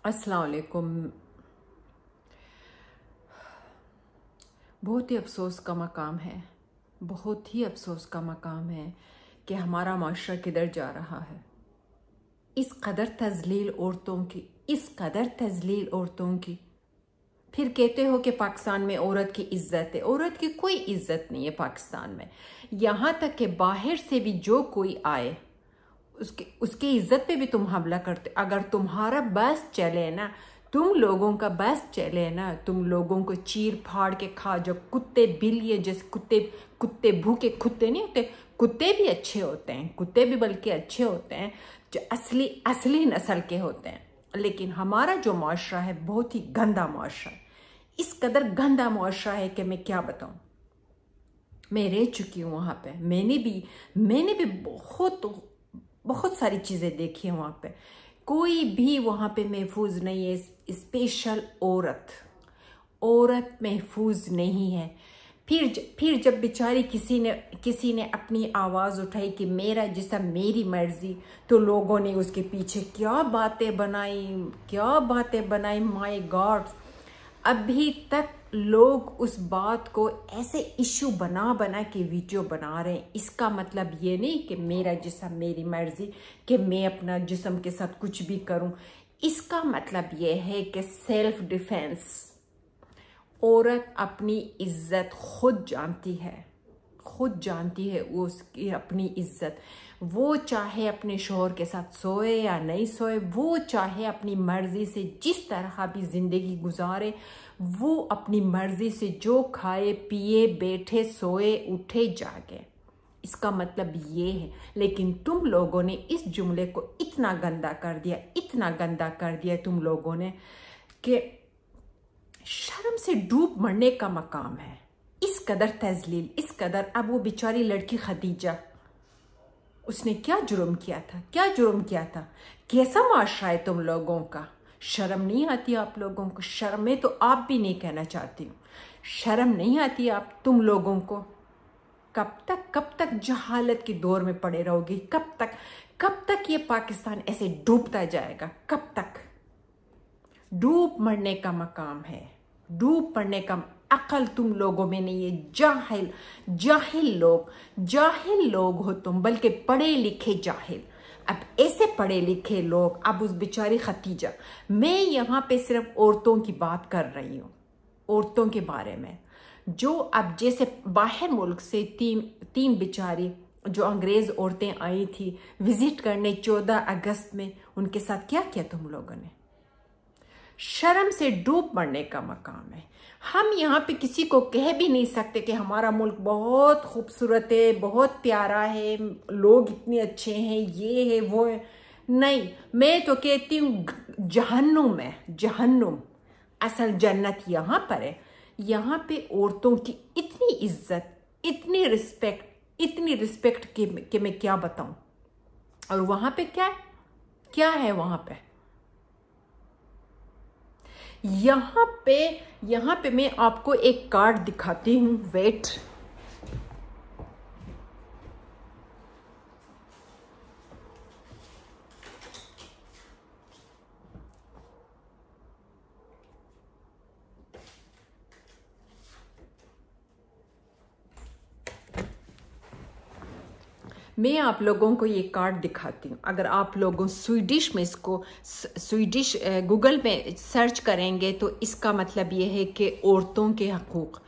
अस्सलाम वालेकुम। बहुत ही अफसोस का मकाम है, बहुत ही अफसोस का मकाम है कि हमारा माशरा किधर जा रहा है। इस कदर तजलील औरतों की, इस कदर तजलील औरतों की। फिर कहते हो कि पाकिस्तान में औरत की इज्जत है। औरत की कोई इज्जत नहीं है पाकिस्तान में। यहाँ तक कि बाहर से भी जो कोई आए उसकी इज्जत पे भी तुम हमला करते। अगर तुम्हारा बस चले ना, तुम लोगों का बस चले ना, तुम लोगों को चीर फाड़ के खा। जो कुत्ते बिल्ली जैसे कुत्ते भूखे कुत्ते नहीं होते, कुत्ते भी अच्छे होते हैं, कुत्ते भी बल्कि अच्छे होते हैं जो असली नस्ल के होते हैं। लेकिन हमारा जो माशरा है बहुत ही गंदा माशरा है। इस कदर गंदा माशरा है कि मैं क्या बताऊं। मैं रह चुकी हूँ वहाँ पे। मैंने भी बहुत सारी चीज़ें देखी हैं वहाँ पे। कोई भी वहाँ पे महफूज नहीं है। स्पेशल औरत महफूज नहीं है। फिर जब बेचारी किसी ने अपनी आवाज़ उठाई कि मेरा जिस्म मेरी मर्जी, तो लोगों ने उसके पीछे क्या बातें बनाई। माय गॉड, अभी तक लोग उस बात को ऐसे इशू बना के वीडियो बना रहे हैं। इसका मतलब ये नहीं कि मेरा जिस्म मेरी मर्जी, कि मैं अपना जिस्म के साथ कुछ भी करूं। इसका मतलब ये है कि सेल्फ डिफेंस। औरत अपनी इज्जत खुद जानती है उसकी अपनी इज्जत। वो चाहे अपने शौहर के साथ सोए या नहीं सोए, वो चाहे अपनी मर्जी से जिस तरह भी जिंदगी गुजारे, वो अपनी मर्जी से जो खाए पिए बैठे सोए उठे जागे। इसका मतलब ये है। लेकिन तुम लोगों ने इस जुमले को इतना गंदा कर दिया तुम लोगों ने कि शर्म से डूब मरने का मकाम है। इस कदर तजलील, इस कदर। अब वो बेचारी लड़की खदीजा, उसने क्या जुर्म किया था? कैसा माशरा है तुम लोगों का? शर्म नहीं आती आप लोगों को? शर्म में तो आप भी नहीं कहना चाहती हूँ। शर्म नहीं आती तुम लोगों को? कब तक जहालत के दौर में पड़े रहोगे? कब तक ये पाकिस्तान ऐसे डूबता जाएगा? कब तक? डूब मरने का मकाम है, डूब मरने का। अकल तुम लोगों में नहीं है। जाहिल लोग हो तुम, बल्कि पढ़े लिखे जाहिल। अब ऐसे पढ़े लिखे लोग, अब उस बेचारी खतीजा, मैं यहाँ पे सिर्फ औरतों की बात कर रही हूँ, औरतों के बारे में, जो अब जैसे बाहर मुल्क से तीन बेचारी जो अंग्रेज औरतें आई थी विजिट करने 14 अगस्त में, उनके साथ क्या किया तुम लोगों ने? शर्म से डूब मरने का मकाम है। हम यहाँ पे किसी को कह भी नहीं सकते कि हमारा मुल्क बहुत खूबसूरत है, बहुत प्यारा है, लोग इतने अच्छे हैं, ये है वो है। नहीं, मैं तो कहती हूँ जहन्नुम है, जहन्नुम। असल जन्नत यहाँ पर है। यहाँ पे औरतों की इतनी इज्जत, इतनी रिस्पेक्ट कि मैं क्या बताऊँ। और वहाँ पे क्या है वहाँ पे? यहाँ पे मैं आपको एक कार्ड दिखाती हूँ। वेट, मैं आप लोगों को ये कार्ड दिखाती हूँ। अगर आप लोगों स्वीडिश में इसको गूगल में सर्च करेंगे तो इसका मतलब ये है कि औरतों के हकूक़।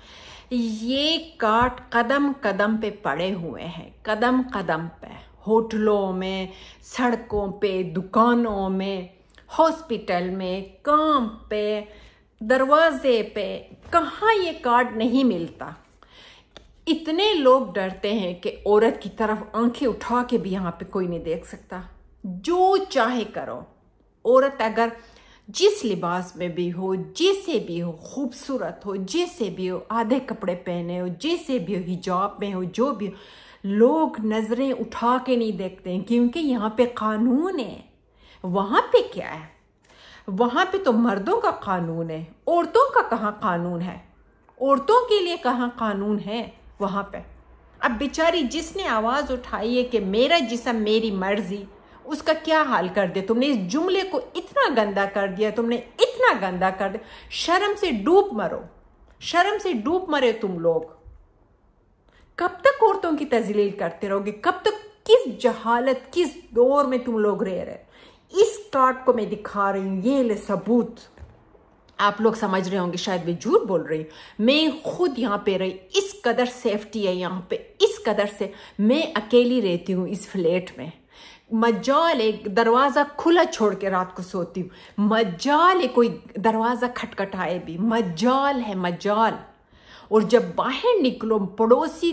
ये कार्ड कदम कदम पे पड़े हुए हैं, कदम कदम पे, होटलों में, सड़कों पे, दुकानों में, हॉस्पिटल में, काम पे, दरवाजे पे, कहाँ ये कार्ड नहीं मिलता। इतने लोग डरते हैं कि औरत की तरफ आंखें उठा के भी यहाँ पे कोई नहीं देख सकता। जो चाहे करो। औरत अगर जिस लिबास में भी हो, जैसे भी हो, खूबसूरत हो, जैसे भी हो, आधे कपड़े पहने हो, जैसे भी हो, हिजाब में हो, जो भी हो, लोग नजरें उठा के नहीं देखते हैं, क्योंकि यहाँ पे कानून है। वहाँ पे क्या है? वहाँ पे तो मर्दों का कानून है, औरतों का कहाँ कानून है? औरतों के लिए कहाँ कानून है वहाँ पे? अब बेचारी जिसने आवाज़ उठाई है कि मेरा जिस्म मेरी मर्जी, उसका क्या हाल कर दिया तुमने। इस जुमले को इतना गंदा कर दिया तुमने, इतना गंदा कर दिया। शर्म से डूब मरो, शर्म से डूब मरे तुम लोग। कब तक औरतों की तजलील करते रहोगे? कब तक? किस जहालत, किस दौर में तुम लोग रह रहे? इस कार्ड को मैं दिखा रही हूं, ये ले सबूत। आप लोग समझ रहे होंगे शायद मैं झूठ बोल रही हूं। मैं खुद यहाँ पे रही, इस कदर सेफ्टी है यहाँ पे, इस कदर से। मैं अकेली रहती हूँ इस फ्लैट में। मजाल है दरवाजा खुला छोड़ के रात को सोती हूँ। मजाल है कोई दरवाजा खटखटाए भी, मजाल है, मजाल। और जब बाहर निकलो पड़ोसी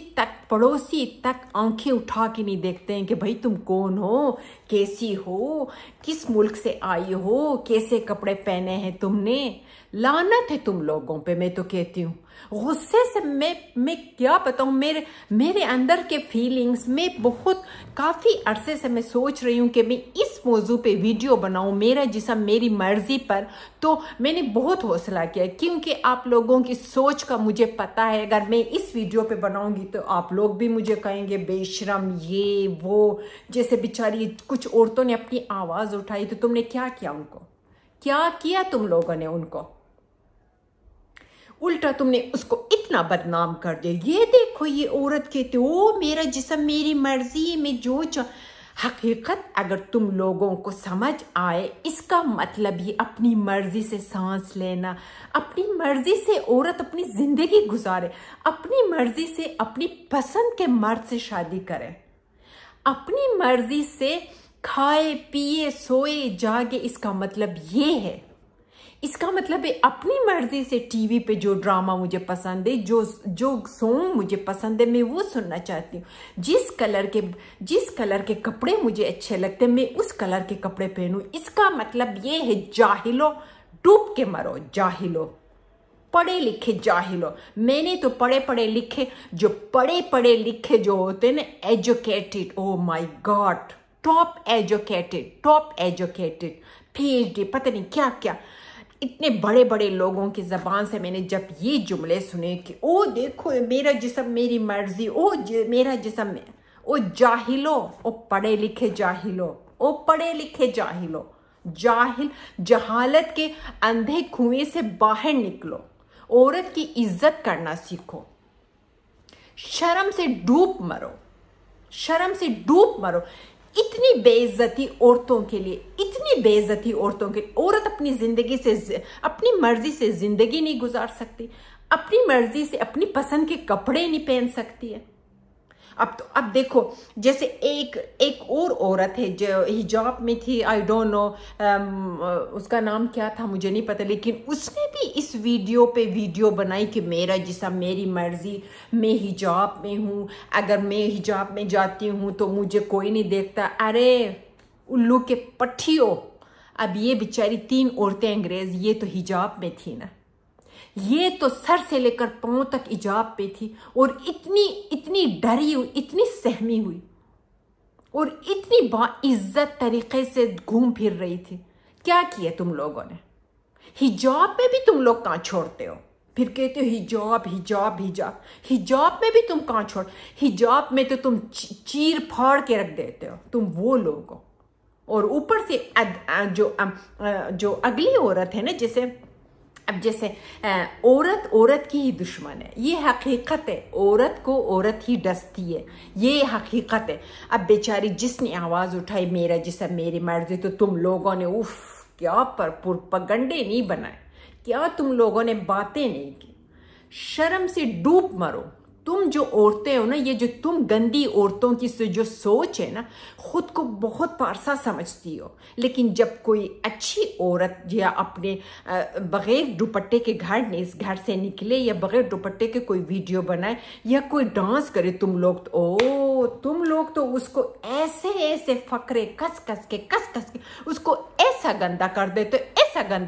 तक आंखें उठा के नहीं देखते हैं कि भाई तुम कौन हो, कैसी हो, किस मुल्क से आई हो, कैसे कपड़े पहने हैं तुमने। लानत है तुम लोगों पे, मैं तो कहती हूँ। गुस्से से मैं क्या बताऊँ, मेरे अंदर के फीलिंग्स में बहुत काफ़ी अरसे से मैं सोच रही हूँ कि मैं इस मौजू पे वीडियो बनाऊँ, मेरा जिस्म मेरी मर्जी पर। तो मैंने बहुत हौसला किया क्योंकि आप लोगों की सोच का मुझे पता है। अगर मैं इस वीडियो पे बनाऊंगी तो आप लोग भी मुझे कहेंगे बेशरम, ये वो। जैसे बेचारी कुछ औरतों ने अपनी आवाज़ उठाई तो तुमने क्या किया उनको? क्या किया तुम लोगों ने उनको? उल्टा तुमने उसको इतना बदनाम कर दिया। ये देखो ये औरत कहती ओ मेरा जिस्म मेरी मर्जी में जो हकीकत अगर तुम लोगों को समझ आए, इसका मतलब ये अपनी मर्जी से सांस लेना, अपनी मर्जी से औरत अपनी जिंदगी गुजारे, अपनी मर्जी से अपनी पसंद के मर्द से शादी करे, अपनी मर्जी से खाए पिए सोए जागे। इसका मतलब ये है, इसका मतलब है अपनी मर्जी से टीवी पे जो ड्रामा मुझे पसंद है, जो सॉन्ग मुझे पसंद है, मैं वो सुनना चाहती हूँ। जिस कलर के कपड़े मुझे अच्छे लगते हैं मैं उस कलर के कपड़े पहनूं। इसका मतलब ये है जाहिलो, डूब के मरो जाहिलो, पढ़े लिखे जाहिलो। मैंने तो पढ़े लिखे जो होते हैं ना, educated, oh my God, top educated, PhD, पता नहीं क्या क्या, इतने बड़े बड़े लोगों की जबान से मैंने जब ये जुमले सुने कि ओ देखो मेरा जिस्म मेरी मर्जी, ओ मेरा जिस्म, ओ जाहिलो, ओ पढ़े लिखे जाहिलो, ओ पढ़े लिखे जाहिलो, जहालत के अंधे कुएं से बाहर निकलो, औरत की इज्जत करना सीखो, शर्म से डूब मरो, शर्म से डूब मरो। इतनी बेइज्जती औरतों के लिए, इतनी बेइज्जती औरतों के लिए। औरत अपनी जिंदगी से, अपनी मर्जी से जिंदगी नहीं गुजार सकती, अपनी मर्जी से अपनी पसंद के कपड़े नहीं पहन सकती है। अब देखो जैसे एक और औरत है जो हिजाब में थी, आई डोंट नो उसका नाम क्या था मुझे नहीं पता, लेकिन उसने भी इस वीडियो पे वीडियो बनाई कि मेरा जिस्म मेरी मर्जी, मैं हिजाब में हूँ, अगर मैं हिजाब में जाती हूँ तो मुझे कोई नहीं देखता। अरे उल्लू के पट्टियों, अब ये बेचारी 3 औरतें अंग्रेज, ये तो हिजाब में थी ना, ये तो सर से लेकर पांव तक हिजाब पे थी और इतनी डरी हुई, इतनी सहमी हुई और इतनी बाइज्जत तरीके से घूम फिर रही थी। क्या किया तुम लोगों ने? हिजाब में भी तुम लोग कहाँ छोड़ते हो? फिर कहते हो हिजाब में भी तुम कहाँ छोड़? हिजाब में तो तुम चीर फाड़ के रख देते हो, तुम वो लोग हो। और ऊपर से जो अगली औरत है ना, जैसे औरत की ही दुश्मन है, ये हकीकत है। औरत को औरत ही डसती है, ये हकीकत है। अब बेचारी जिसने आवाज़ उठाई मेरा जिस्म मेरी मर्जी, तो तुम लोगों ने उफ क्या प्रोपेगेंडे नहीं बनाए, क्या तुम लोगों ने बातें नहीं की। शर्म से डूब मरो। तुम जो औरतें हो ना, ये जो तुम गंदी औरतों की जो सोच है ना, खुद को बहुत पारसा समझती हो, लेकिन जब कोई अच्छी औरत या अपने बगैर दुपट्टे के घर से निकले या बगैर दुपट्टे के कोई वीडियो बनाए या कोई डांस करे, तुम लोग तो उसको ऐसे फकरे कस कस के उसको ऐसा गंदा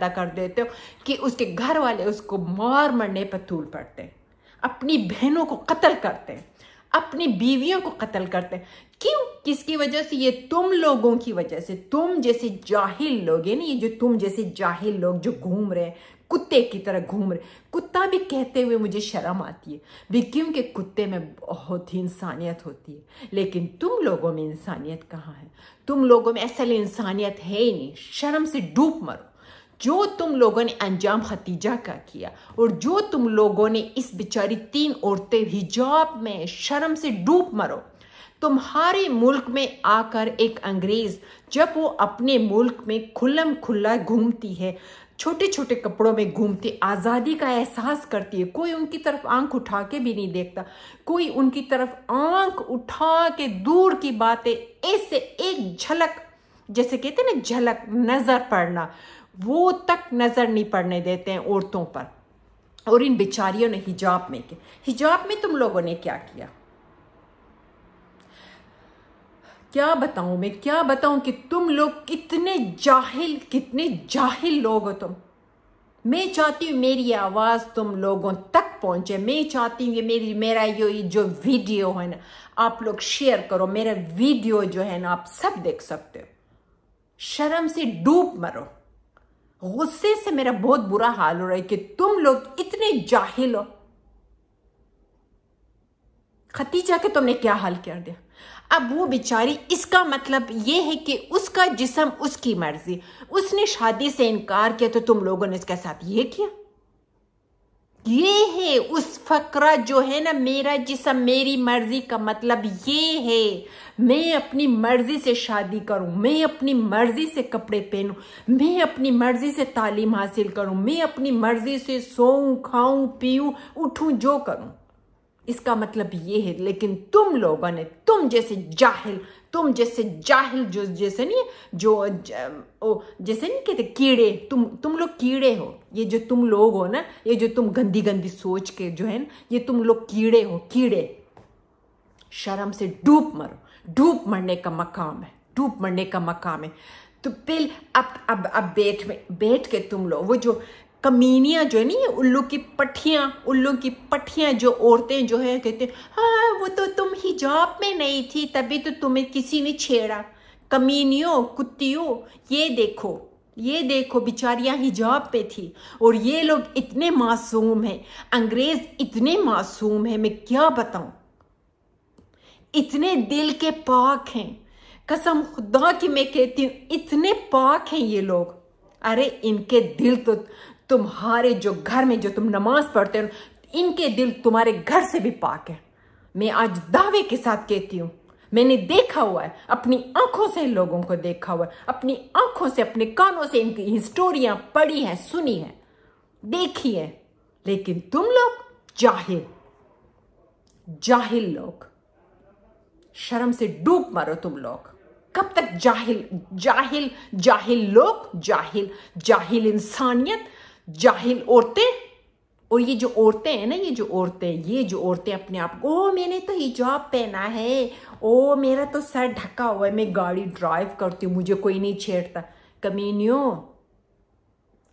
कर देते हो कि उसके घर वाले उसको मारने पर तूल पड़ते हैं, अपनी बहनों को कत्ल करते हैं, अपनी बीवियों को कत्ल करते हैं। क्यों? किसकी वजह से? ये तुम लोगों की वजह से। तुम जैसे जाहिल लोग है ना, ये जो तुम जैसे जाहिल लोग जो घूम रहे हैं, कुत्ते की तरह घूम रहे। कुत्ता भी कहते हुए मुझे शर्म आती है भी, क्योंकि कुत्ते में बहुत ही इंसानियत होती है, लेकिन तुम लोगों में इंसानियत कहाँ है? तुम लोगों में असल इंसानियत है ही नहीं। शर्म से डूब मरो। जो तुम लोगों ने अंजाम खतीजा का किया, और जो तुम लोगों ने इस बेचारी 3 औरतें हिजाब में, शर्म से डूब मरो। तुम्हारे मुल्क में आकर एक अंग्रेज जब वो अपने मुल्क में खुल्लम खुल्ला घूमती है, छोटे छोटे कपड़ों में घूमती, आज़ादी का एहसास करती है, कोई उनकी तरफ आंख उठा के भी नहीं देखता, कोई उनकी तरफ आंख उठा के दूर की बातें, ऐसे एक झलक, जैसे कहते हैं ना झलक, नजर पड़ना, वो तक नजर नहीं पड़ने देते हैं औरतों पर। और इन बेचारियों ने हिजाब में किया। हिजाब में तुम लोगों ने क्या किया? क्या बताऊं मैं, क्या बताऊं कि तुम लोग कितने जाहिल लोग हो तुम। मैं चाहती हूँ मेरी आवाज़ तुम लोगों तक पहुंचे। मैं चाहती हूँ कि मेरा ये जो वीडियो है ना, आप लोग शेयर करो। मेरा वीडियो जो है ना, आप सब देख सकते हो। शर्म से डूब मरो। गुस्से से मेरा बहुत बुरा हाल हो रहा है कि तुम लोग इतने जाहिल हो। खतीजा के तुमने क्या हाल कर दिया। अब वो बेचारी, इसका मतलब ये है कि उसका जिस्म उसकी मर्जी, उसने शादी से इनकार किया तो तुम लोगों ने इसके साथ ये किया। ये है उस फकरा जो है ना, मेरा जिस्म मेरी मर्जी का मतलब ये है, मैं अपनी मर्जी से शादी करूं, मैं अपनी मर्जी से कपड़े पहनूं, मैं अपनी मर्जी से तालीम हासिल करूं, मैं अपनी मर्जी से सोऊं, खाऊं, पीऊं, उठूं, जो करूं। इसका मतलब ये है। लेकिन तुम लोगों ने, तुम जैसे जाहिल जो जैसे नहीं, जो जैसे नहीं कहते कीड़े, तुम लोग कीड़े हो। ये जो तुम लोग हो ना, ये जो तुम गंदी गंदी सोच के जो है ना, ये तुम लोग कीड़े हो, कीड़े। शर्म से डूब मरो। डूब मरने का मकाम है, डूब मरने का मकाम है। तो फिर अब बैठ के तुम लोग, वो जो कमीनियाँ जो है नहीं, उल्लू की पट्टियाँ जो औरतें जो है कहते हैं, हाँ वो तो तुम हिजाब में नहीं थी तभी तो तुम्हें किसी ने छेड़ा। कमीनियों, कुत्तियों, ये देखो बेचारियां हिजाब पे थी, और ये लोग इतने मासूम हैं, अंग्रेज इतने मासूम हैं, मैं क्या बताऊं। इतने दिल के पाक हैं, कसम खुदा की मैं कहती हूँ, इतने पाक हैं ये लोग। अरे इनके दिल तो तुम्हारे जो घर में जो तुम नमाज पढ़ते हो, इनके दिल तुम्हारे घर से भी पाक है। मैं आज दावे के साथ कहती हूँ, मैंने देखा हुआ है, अपनी आंखों से लोगों को देखा हुआ है, अपनी आंखों से, अपने कानों से इनकी हिस्टोरियां पढ़ी हैं, सुनी है, देखी है। लेकिन तुम लोग जाहिल लोग, शर्म से डूब मरो तुम लोग। कब तक जाहिल लोग, जाहिल इंसानियत, जाहिल औरतें। और ये जो औरतें हैं ना, ये जो औरतें अपने आप, ओ मैंने तो हिजाब पहना है, ओ मेरा तो सर ढका हुआ है, मैं गाड़ी ड्राइव करती हूँ, मुझे कोई नहीं छेड़ता। कमीनियों,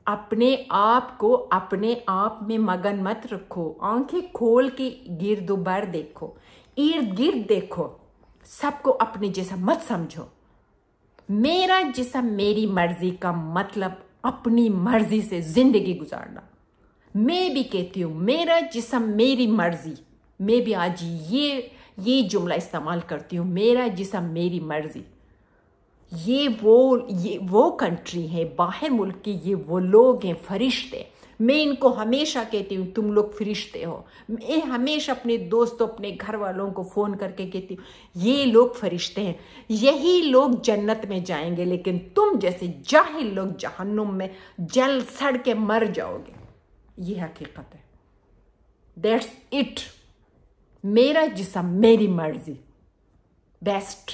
अपने आप को अपने आप में मगन मत रखो। आंखें खोल के गिर्द उबर देखो, इर्द गिर्द देखो, सबको अपने जैसा मत समझो। मेरा जिस्म मेरी मर्जी का मतलब अपनी मर्जी से जिंदगी गुजारना। मैं भी कहती हूँ मेरा जिस्म मेरी मर्जी। मैं भी आज ये जुमला इस्तेमाल करती हूँ, मेरा जिस्म मेरी मर्जी। ये वो कंट्री है, बाहर मुल्क के ये वो लोग हैं, फरिश्ते। मैं इनको हमेशा कहती हूँ तुम लोग फरिश्ते हो। मैं हमेशा अपने दोस्तों, अपने घर वालों को फ़ोन करके कहती हूँ ये लोग फरिश्ते हैं, यही लोग जन्नत में जाएंगे, लेकिन तुम जैसे जाहिल लोग जहन्नुम में जल सड़ के मर जाओगे। ये हकीकत है। That's it. मेरा जिस्म मेरी मर्जी। बेस्ट।